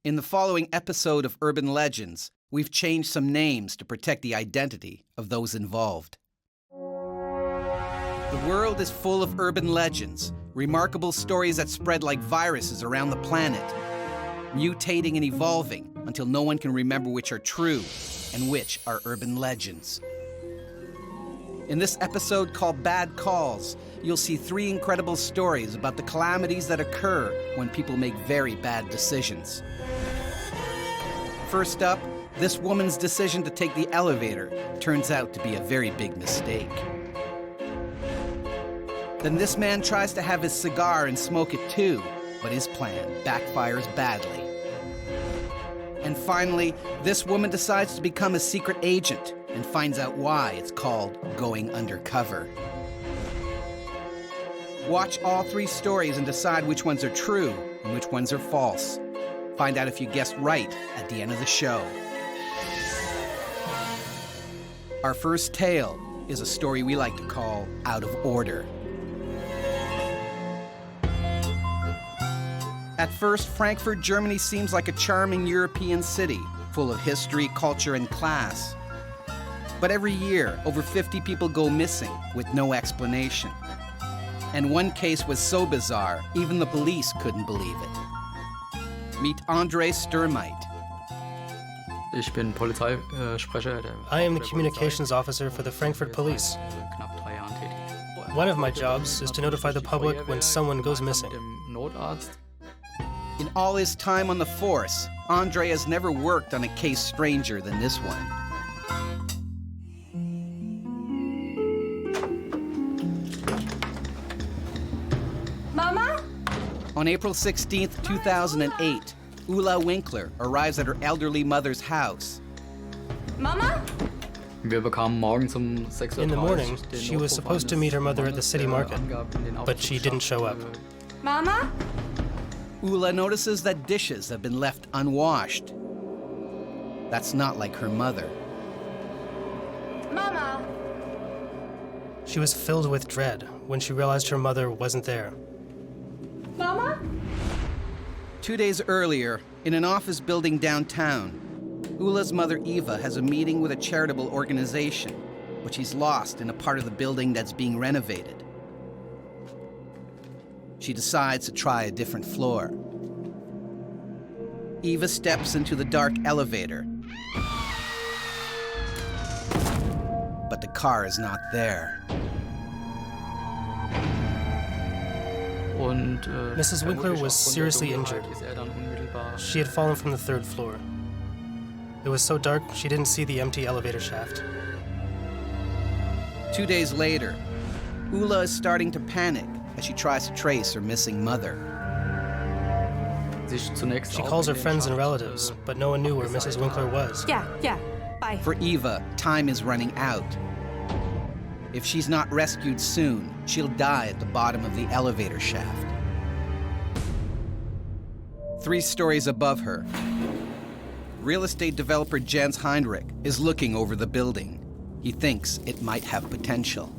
In the following episode of Urban Legends, we've changed some names to protect the identity of those involved. The world is full of urban legends, remarkable stories that spread like viruses around the planet, mutating and evolving until no one can remember which are true and which are urban legends. In this episode called Bad Calls, you'll see 3 incredible stories about the calamities that occur when people make very bad decisions. First up, this woman's decision to take the elevator turns out to be a very big mistake. Then this man tries to have his cigar and smoke it too, but his plan backfires badly. And finally, this woman decides to become a secret agent and finds out why it's called going undercover. Watch all 3 stories and decide which ones are true and which ones are false. Find out if you guessed right at the end of the show. Our first tale is a story we like to call Out of Order. At first, Frankfurt, Germany seems like a charming European city, full of history, culture, and class. But every year, over 50 people go missing with no explanation. And one case was so bizarre, even the police couldn't believe it. Meet Andre Sturmite. I am the communications officer for the Frankfurt Police. One of my jobs is to notify the public when someone goes missing. In all his time on the force, Andre has never worked on a case stranger than this one. Mama? On April 16th, 2008, Ulla Winkler arrives at her elderly mother's house. Mama? In the morning, she was supposed to meet her mother at the city market, but she didn't show up. Mama? Ulla notices that dishes have been left unwashed. That's not like her mother. Mama? She was filled with dread when she realized her mother wasn't there. Mama? 2 days earlier, in an office building downtown, Ulla's mother Eva has a meeting with a charitable organization, but she's lost in a part of the building that's being renovated. She decides to try a different floor. Eva steps into the dark elevator, but the car is not there. Mrs. Winkler was seriously injured. She had fallen from the 3rd floor. It was so dark, she didn't see the empty elevator shaft. 2 days later, Ulla is starting to panic as she tries to trace her missing mother. She calls her friends and relatives, but no one knew where Mrs. Winkler was. Yeah, bye. For Eva, time is running out. If she's not rescued soon, she'll die at the bottom of the elevator shaft. 3 stories above her, real estate developer Jens Heinrich is looking over the building. He thinks it might have potential.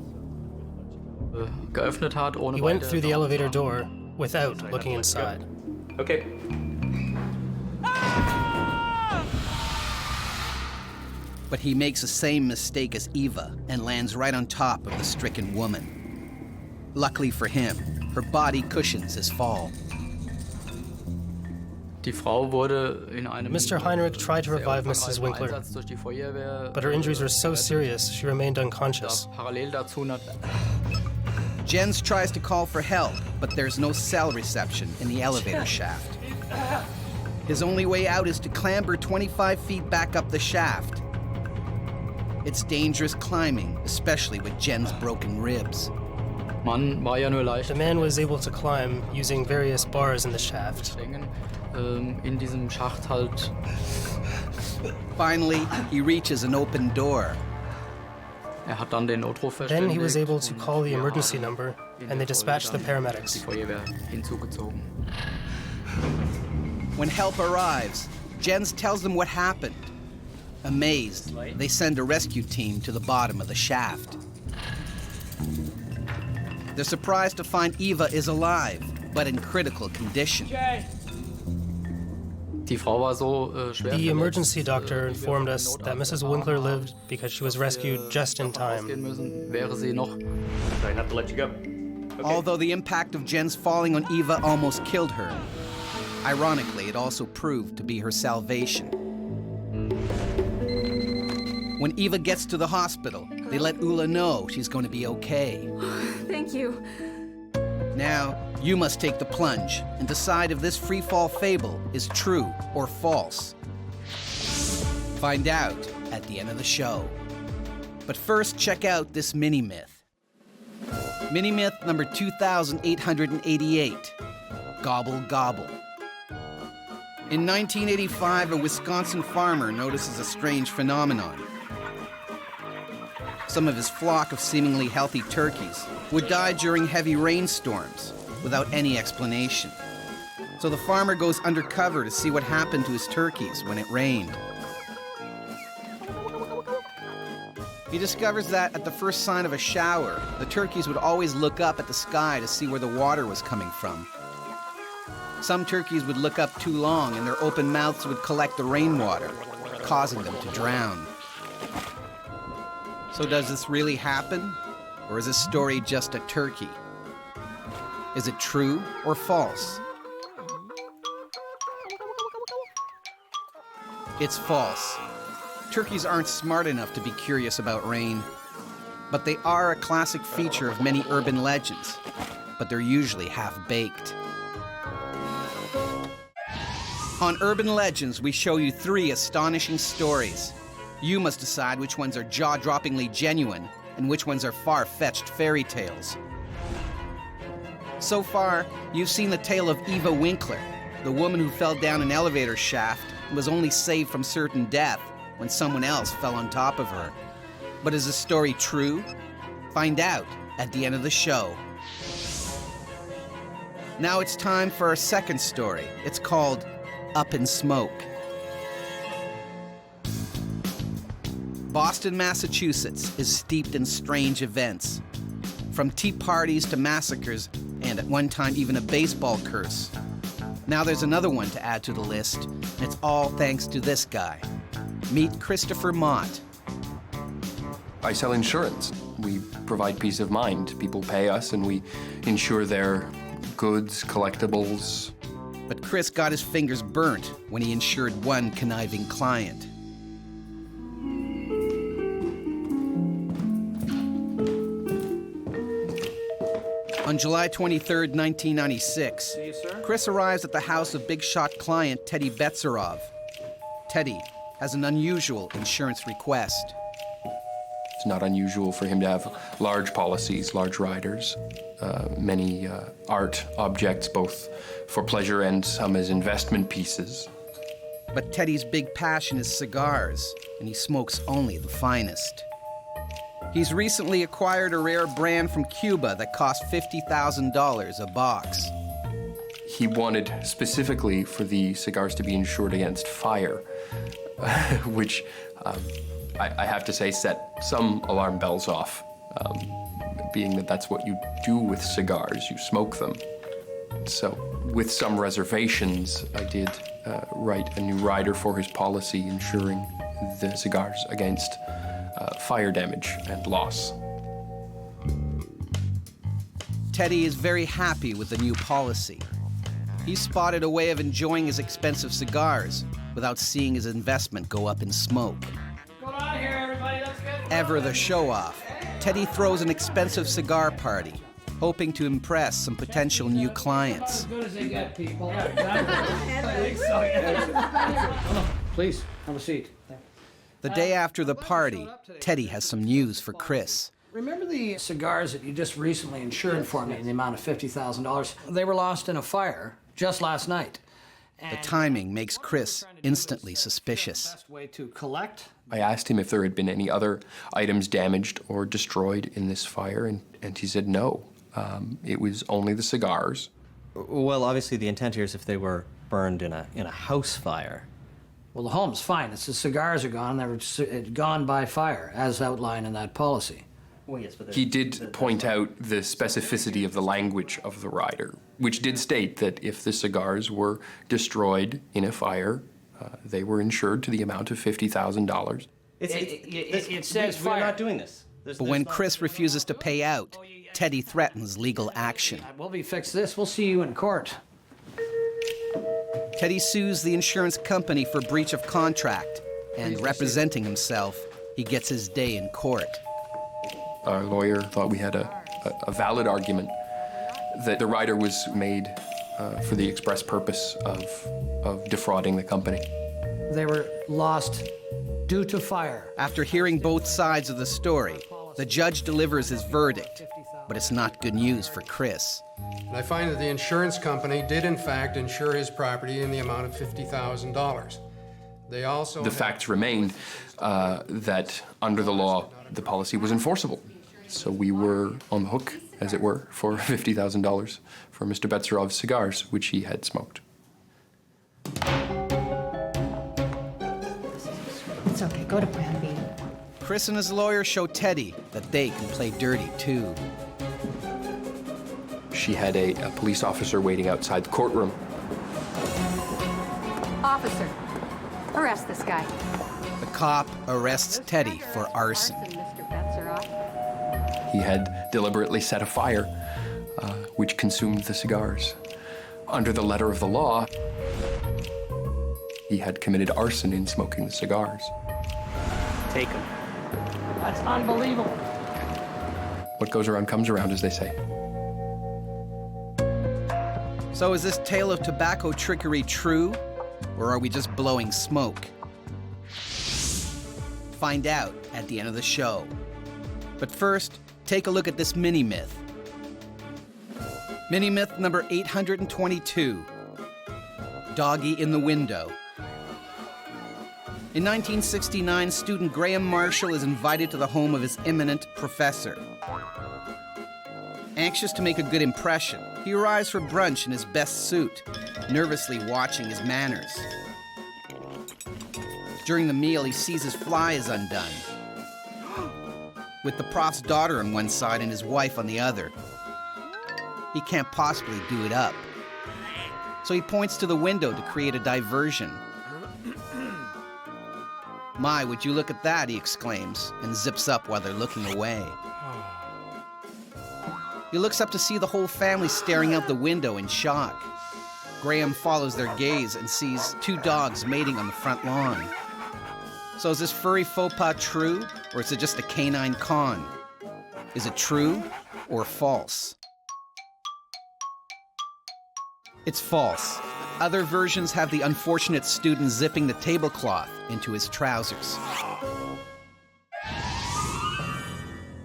He went through the elevator door without looking inside. Okay. But he makes the same mistake as Eva and lands right on top of the stricken woman. Luckily for him, her body cushions his fall. Mr. Heinrich tried to revive Mrs. Winkler, but her injuries were so serious she remained unconscious. Jens tries to call for help, but there's no cell reception in the elevator shaft. His only way out is to clamber 25 feet back up the shaft. It's dangerous climbing, especially with Jen's broken ribs. The man was able to climb using various bars in the shaft. Finally, he reaches an open door. Then he was able to call the emergency number, and they dispatched the paramedics. When help arrives, Jens tells them what happened. Amazed, they send a rescue team to the bottom of the shaft. They're surprised to find Eva is alive, but in critical condition. The emergency doctor informed us that Mrs. Winkler lived because she was rescued just in time. I have to let you go. Okay. Although the impact of Jen's falling on Eva almost killed her, ironically, it also proved to be her salvation. When Eva gets to the hospital, they let Ula know she's going to be okay. Thank you. Now, you must take the plunge and decide if this free-fall fable is true or false. Find out at the end of the show. But first, check out this mini-myth. Mini-myth number 2888, Gobble Gobble. In 1985, a Wisconsin farmer notices a strange phenomenon. Some of his flock of seemingly healthy turkeys would die during heavy rainstorms without any explanation. So the farmer goes undercover to see what happened to his turkeys when it rained. He discovers that at the first sign of a shower, the turkeys would always look up at the sky to see where the water was coming from. Some turkeys would look up too long and their open mouths would collect the rainwater, causing them to drown. So does this really happen? Or is this story just a turkey? Is it true or false? It's false. Turkeys aren't smart enough to be curious about rain, but they are a classic feature of many urban legends, but they're usually half-baked. On Urban Legends, we show you 3 astonishing stories. You must decide which ones are jaw-droppingly genuine and which ones are far-fetched fairy tales. So far, you've seen the tale of Eva Winkler, the woman who fell down an elevator shaft and was only saved from certain death when someone else fell on top of her. But is the story true? Find out at the end of the show. Now it's time for our second story. It's called Up in Smoke. Boston, Massachusetts is steeped in strange events. From tea parties to massacres, and at one time even a baseball curse. Now there's another one to add to the list, and it's all thanks to this guy. Meet Christopher Mott. I sell insurance. We provide peace of mind. People pay us and we insure their goods, collectibles. But Chris got his fingers burnt when he insured one conniving client. On July 23, 1996, Chris arrives at the house of big shot client Teddy Betsarov. Teddy has an unusual insurance request. It's not unusual for him to have large policies, large riders, many art objects, both for pleasure and some as investment pieces. But Teddy's big passion is cigars, and he smokes only the finest. He's recently acquired a rare brand from Cuba that cost $50,000 a box. He wanted specifically for the cigars to be insured against fire, which I have to say set some alarm bells off, being that that's what you do with cigars, you smoke them. So with some reservations, I did write a new rider for his policy insuring the cigars against fire damage and loss. Teddy is very happy with the new policy. He spotted a way of enjoying his expensive cigars without seeing his investment go up in smoke. What's going on here, everybody? Let's get Ever the show-off, Teddy throws an expensive cigar party, hoping to impress some potential new clients. as good as they get, people. Yeah, exactly. I think so, yeah. Please, have a seat. The day after the party, Teddy has some news for Chris. Remember the cigars that you just recently insured for me in the amount of $50,000? They were lost in a fire just last night. The timing makes Chris instantly suspicious. Best way to collect. I asked him if there had been any other items damaged or destroyed in this fire, and he said no. It was only the cigars. Well, obviously the intent here is if they were burned in a house fire. Well, the home's fine. It's the cigars are gone. They were gone by fire, as outlined in that policy. Well, yes, but he did point out the specificity of the language of the rider, which did state that if the cigars were destroyed in a fire, they were insured to the amount of $50,000. It says we're fire. not doing this. But when Chris refuses to pay out, Teddy threatens legal action. We'll be fixed this. We'll see you in court. Teddy sues the insurance company for breach of contract, and representing himself, he gets his day in court. Our lawyer thought we had a valid argument that the rider was made for the express purpose of defrauding the company. They were lost due to fire. After hearing both sides of the story, the judge delivers his verdict, but it's not good news for Chris. And I find that the insurance company did in fact insure his property in the amount of $50,000. They also... The facts remained that under the law, the policy was enforceable. So we were on the hook, as it were, for $50,000 for Mr. Betzerov's cigars, which he had smoked. It's okay, go to plan B. Chris and his lawyer show Teddy that they can play dirty too. She had a police officer waiting outside the courtroom. Officer, arrest this guy. The cop arrests Teddy for arson. Mr. Betzerov. He had deliberately set a fire, which consumed the cigars. Under the letter of the law, he had committed arson in smoking the cigars. Take him. That's unbelievable. What goes around comes around, as they say. So is this tale of tobacco trickery true, or are we just blowing smoke? Find out at the end of the show. But first, take a look at this mini-myth. Mini-myth number 822. Doggy in the window. In 1969, student Graham Marshall is invited to the home of his eminent professor. Anxious to make a good impression, he arrives for brunch in his best suit, nervously watching his manners. During the meal, he sees his fly is undone, with the prof's daughter on one side and his wife on the other. He can't possibly do it up, so he points to the window to create a diversion. "My, would you look at that," he exclaims, and zips up while they're looking away. He looks up to see the whole family staring out the window in shock. Graham follows their gaze and sees two dogs mating on the front lawn. So is this furry faux pas true, or is it just a canine con? Is it true or false? It's false. Other versions have the unfortunate student zipping the tablecloth into his trousers.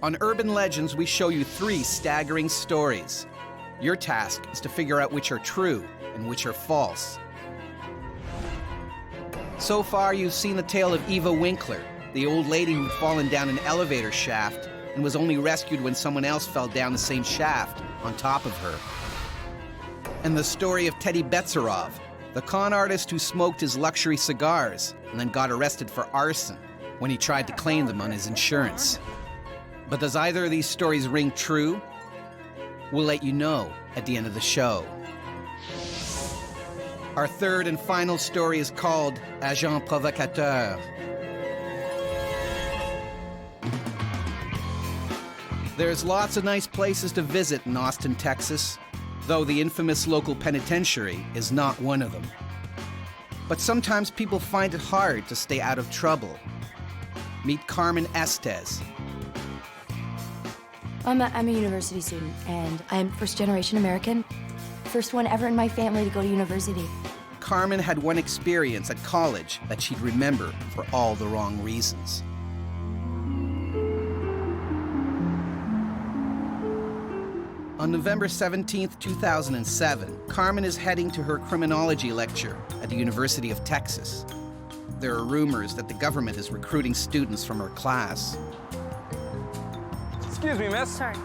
On Urban Legends, we show you 3 staggering stories. Your task is to figure out which are true and which are false. So far, you've seen the tale of Eva Winkler, the old lady who'd fallen down an elevator shaft and was only rescued when someone else fell down the same shaft on top of her. And the story of Teddy Betzerov, the con artist who smoked his luxury cigars and then got arrested for arson when he tried to claim them on his insurance. But does either of these stories ring true? We'll let you know at the end of the show. Our third and final story is called Agent Provocateur. There's lots of nice places to visit in Austin, Texas, though the infamous local penitentiary is not one of them. But sometimes people find it hard to stay out of trouble. Meet Carmen Estes. I'm a university student, and I'm first-generation American. First one ever in my family to go to university. Carmen had one experience at college that she'd remember for all the wrong reasons. On November 17, 2007, Carmen is heading to her criminology lecture at the University of Texas. There are rumors that the government is recruiting students from her class. Excuse me, miss. Sorry.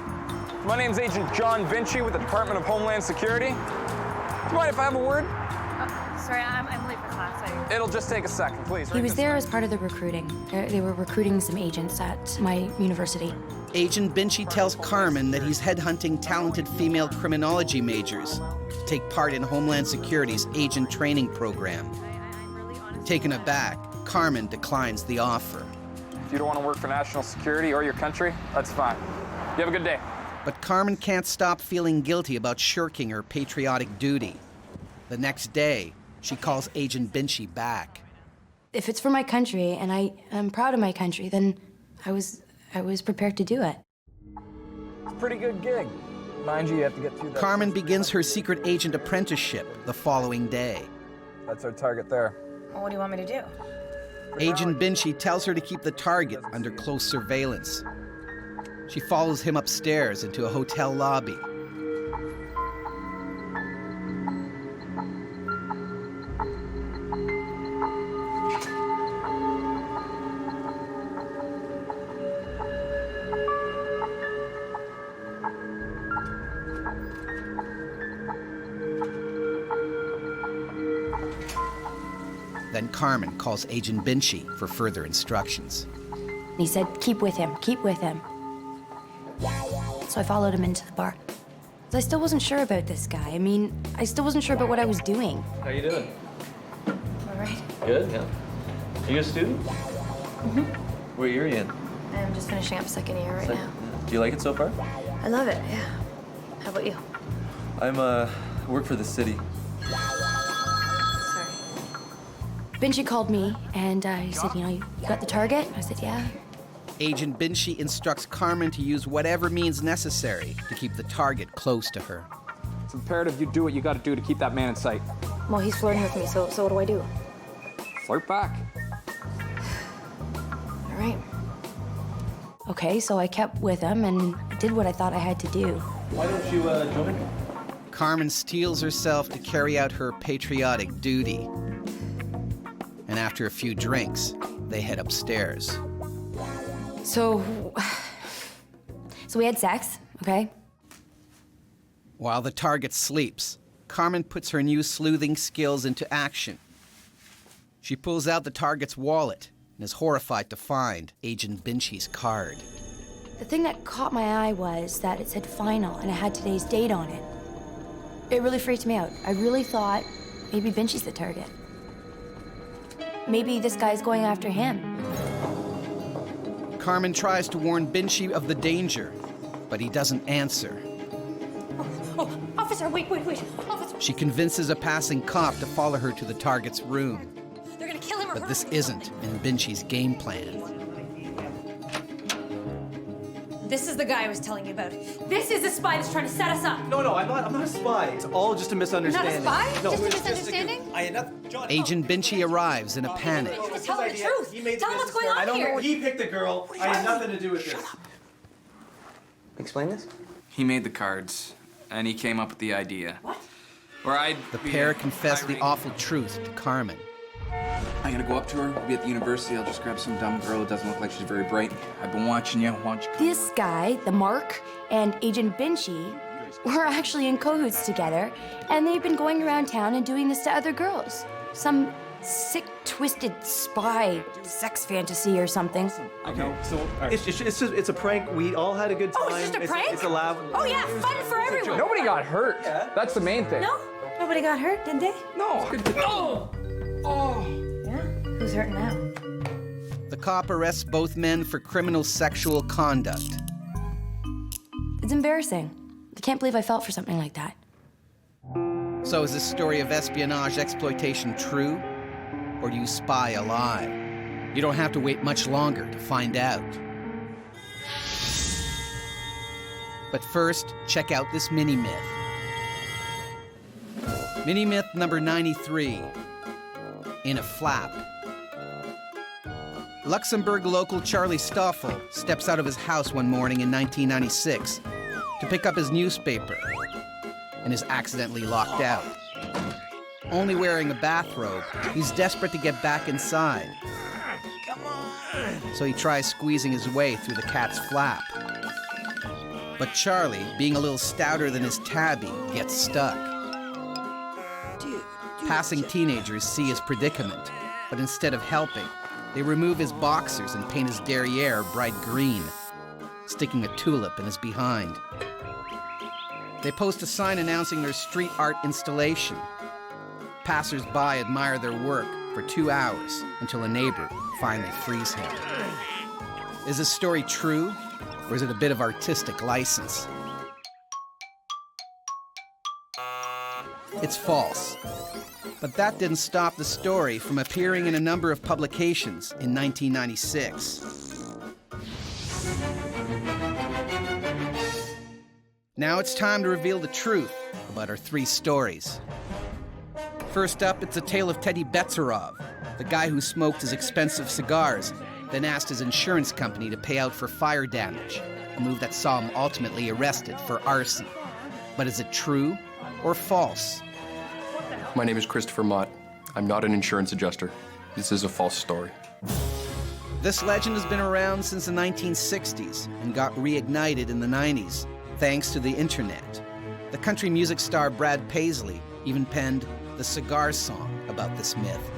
My name's Agent John Vinci with the Department of Homeland Security. Do you mind if I have a word? Sorry, I'm late for class. It'll just take a second, please. He was there as part of the recruiting. They were recruiting some agents at my university. Agent Binchy tells Carmen that he's headhunting talented female criminology majors to take part in Homeland Security's agent training program. Taken aback, Carmen declines the offer. If you don't want to work for national security or your country, that's fine. You have a good day. But Carmen can't stop feeling guilty about shirking her patriotic duty. The next day, she calls Agent Binchy back. If it's for my country and I'm proud of my country, then I was prepared to do it. It's a pretty good gig. Mind you, you have to get through that. Carmen begins her secret agent apprenticeship the following day. That's our target there. Well, what do you want me to do? Agent Binchy tells her to keep the target under close surveillance. She follows him upstairs into a hotel lobby. Then Carmen calls Agent Binchy for further instructions. He said, keep with him, keep with him. So I followed him into the bar. I still wasn't sure about this guy. I mean, I still wasn't sure about what I was doing. How you doing? All right. Good, yeah. Are you a student? Mm-hmm. What year are you in? I'm just finishing up second year right now. Do you like it so far? I love it, yeah. How about you? I'm, work for the city. Sorry. Binchy called me, and he said, you got the target? I said, yeah. Agent Binchy instructs Carmen to use whatever means necessary to keep the target close to her. It's imperative you do what you got to do to keep that man in sight. Well, he's flirting with me, so what do I do? Flirt back. All right. Okay, so I kept with him and did what I thought I had to do. Why don't you, join? Carmen steels herself to carry out her patriotic duty. And after a few drinks, they head upstairs. So we had sex, okay? While the target sleeps, Carmen puts her new sleuthing skills into action. She pulls out the target's wallet and is horrified to find Agent Binchy's card. The thing that caught my eye was that it said final and it had today's date on it. It really freaked me out. I really thought maybe Binchy's the target. Maybe this guy's going after him. Carmen tries to warn Binchy of the danger, but he doesn't answer. Oh, officer, wait. Officer. She convinces a passing cop to follow her to the target's room. They're gonna kill him or But hurt this him. isn't in Binchy's game plan. This is the guy I was telling you about. This is the spy that's trying to set us up. No, I'm not a spy. It's all just a misunderstanding. You're not a spy? No, Just a it's misunderstanding? John, Agent Binchy arrives in a panic. Just tell him the truth. Tell him what's going on I don't here. know. He picked the girl. I had nothing to do with this. Explain this? He made the cards, and he came up with the idea. What? The pair confess the awful truth to Carmen. I'm gonna go up to her. We'll be at the university. I'll just grab some dumb girl who doesn't look like she's very bright. I've been watching you. Why don't you come? This guy, the Mark, and Agent Binchy were actually in cahoots together, and they've been going around town and doing this to other girls. Some sick, twisted spy sex fantasy or something. Okay, so it's a prank. We all had a good time. Oh, it's just a prank? It's a laugh. Oh yeah, fun for everyone. Nobody got hurt. Yeah. That's the main thing. No? Nobody got hurt, did they? No. Yeah? Who's hurting now? The cop arrests both men for criminal sexual conduct. It's embarrassing. I can't believe I felt for something like that. So is this story of espionage exploitation true? Or do you spy a lie? You don't have to wait much longer to find out. But first, check out this mini-myth. Mini-myth number 93. In a flap. Luxembourg local Charlie Stoffel steps out of his house one morning in 1996 to pick up his newspaper and is accidentally locked out. Only wearing a bathrobe, he's desperate to get back inside. So he tries squeezing his way through the cat's flap. But Charlie, being a little stouter than his tabby, gets stuck. Passing teenagers see his predicament, but instead of helping, they remove his boxers and paint his derriere bright green. sticking a tulip in his behind. They post a sign announcing their street art installation. Passers-by admire their work for 2 hours until a neighbor finally frees him. Is this story true, or is it a bit of artistic license? It's false. But that didn't stop the story from appearing in a number of publications in 1996. Now it's time to reveal the truth about our 3 stories. First up, it's a tale of Teddy Betsarov, the guy who smoked his expensive cigars, then asked his insurance company to pay out for fire damage, a move that saw him ultimately arrested for arson. But is it true or false? My name is Christopher Mott. I'm not an insurance adjuster. This is a false story. This legend has been around since the 1960s and got reignited in the 90s, thanks to the internet. The country music star Brad Paisley even penned the Cigar song about this myth.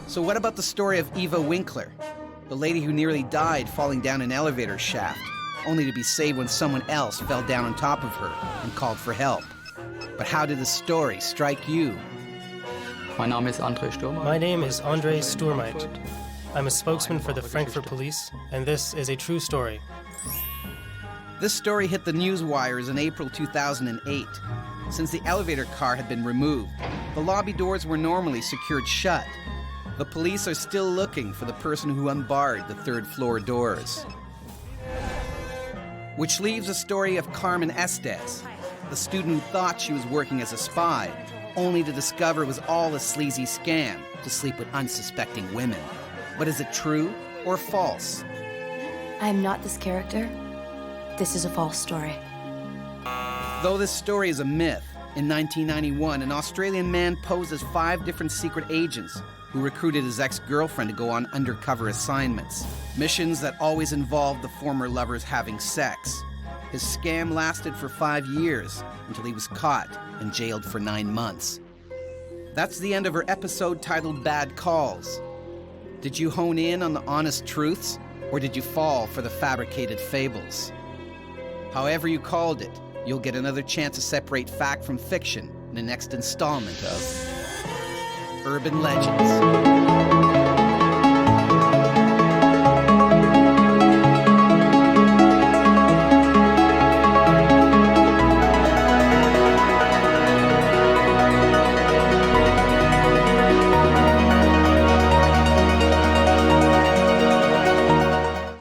So what about the story of Eva Winkler, the lady who nearly died falling down an elevator shaft, only to be saved when someone else fell down on top of her and called for help? But how did the story strike you? My name is Andre Sturmeit. I'm a spokesman for the Frankfurt Police, and this is a true story. This story hit the news wires in April 2008. Since the elevator car had been removed, the lobby doors were normally secured shut. The police are still looking for the person who unbarred the third-floor doors. Which leaves a story of Carmen Estes, the student who thought she was working as a spy, only to discover it was all a sleazy scam to sleep with unsuspecting women. But is it true or false? I'm not this character. This is a false story. Though this story is a myth, in 1991, an Australian man posed as 5 different secret agents who recruited his ex-girlfriend to go on undercover assignments, missions that always involved the former lovers having sex. His scam lasted for 5 years until he was caught and jailed for 9 months. That's the end of our episode titled Bad Calls. Did you hone in on the honest truths, or did you fall for the fabricated fables? However you called it, you'll get another chance to separate fact from fiction in the next installment of Urban Legends.